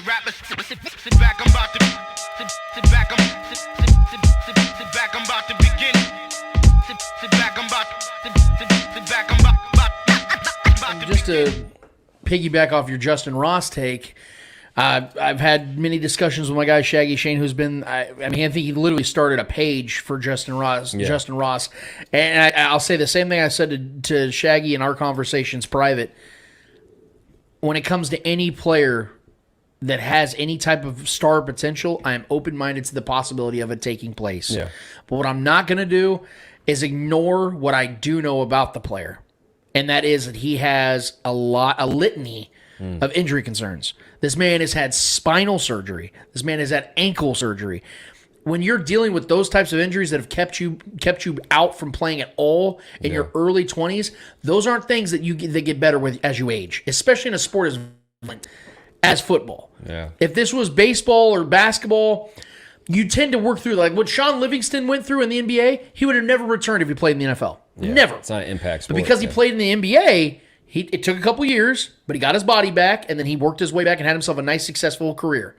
Rappers, sit back, I'm about to sit back, sit back, I'm about to begin. Sit back, I'm about sit back, I'm about to just to piggyback off your Justyn Ross take, I've had many discussions with my guy Shaggy Shane, who's been, I think he literally started a page for Justyn Ross, and I'll say the same thing I said to Shaggy in our conversations private. When it comes to any player that has any type of star potential, I am open-minded to the possibility of it taking place. Yeah. But what I'm not going to do is ignore what I do know about the player, and that is that he has a litany of injury concerns. This man has had spinal surgery. This man has had ankle surgery. When you're dealing with those types of injuries that have kept you out from playing at all in your early 20s, those aren't things that get better with as you age, especially in a sport as violent as football. Yeah. If this was baseball or basketball, you tend to work through, like what Sean Livingston went through in the NBA, he would have never returned if he played in the NFL. Yeah. Never. It's not an impact sport. But because he played in the NBA, it took a couple years, but he got his body back, and then he worked his way back and had himself a nice, successful career.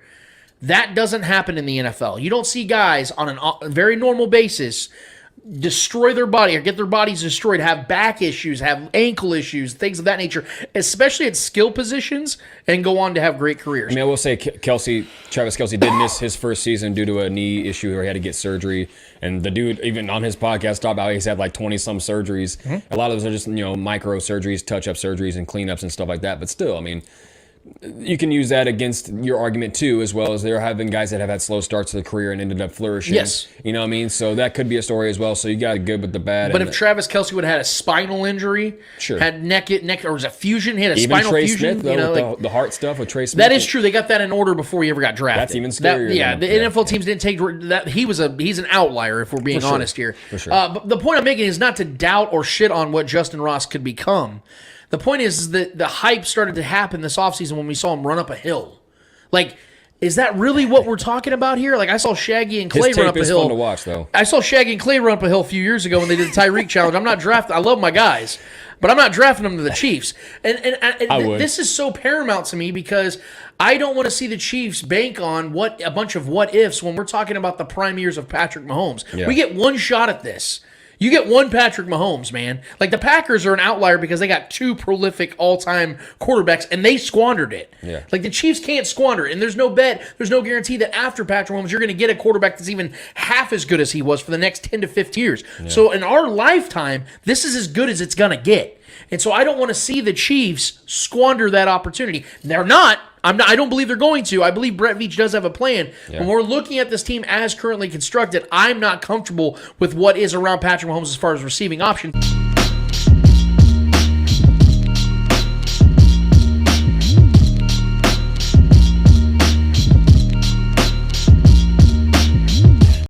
That doesn't happen in the NFL. You don't see guys on a very normal basis destroy their body or get their bodies destroyed, have back issues, have ankle issues, things of that nature, especially at skill positions, and go on to have great careers. I mean, I will say Travis Kelce did miss his first season due to a knee issue where he had to get surgery. And the dude, even on his podcast, talked about he's had like 20-some surgeries. A lot of those are just, micro surgeries, touch-up surgeries, and cleanups and stuff like that. But still, I mean, you can use that against your argument too, as well as there have been guys that have had slow starts to the career and ended up flourishing. Yes. You know what I mean? So that could be a story as well. So you got the good with the bad. But if Travis Kelce would have had a spinal injury, had neck, or was a fusion, he had a even spinal Trey fusion. Smith, though, with the heart stuff with Trey Smith. That is true. They got that in order before he ever got drafted. That's even scarier. The NFL teams didn't take that. He's an outlier, if we're being honest here. For sure. But the point I'm making is not to doubt or shit on what Justyn Ross could become. The point is that the hype started to happen this offseason when we saw him run up a hill. Like, is that really what we're talking about here? Like, I saw Shaggy and Clay run up a hill. His tape is fun to watch, though. I saw Shaggy and Clay run up a hill a few years ago when they did the Tyreek challenge. I'm not drafting. I love my guys, but I'm not drafting them to the Chiefs. And this is so paramount to me because I don't want to see the Chiefs bank on a bunch of what ifs when we're talking about the prime years of Patrick Mahomes. Yeah. We get one shot at this. You get one Patrick Mahomes, man. Like, the Packers are an outlier because they got two prolific all-time quarterbacks, and they squandered it. Yeah. Like, the Chiefs can't squander it, and there's no guarantee that after Patrick Mahomes, you're going to get a quarterback that's even half as good as he was for the next 10 to 15 years. Yeah. So, in our lifetime, this is as good as it's going to get. And so, I don't want to see the Chiefs squander that opportunity. They're not. I don't believe they're going to. I believe Brett Veach does have a plan. Yeah. When we're looking at this team as currently constructed, I'm not comfortable with what is around Patrick Mahomes as far as receiving options.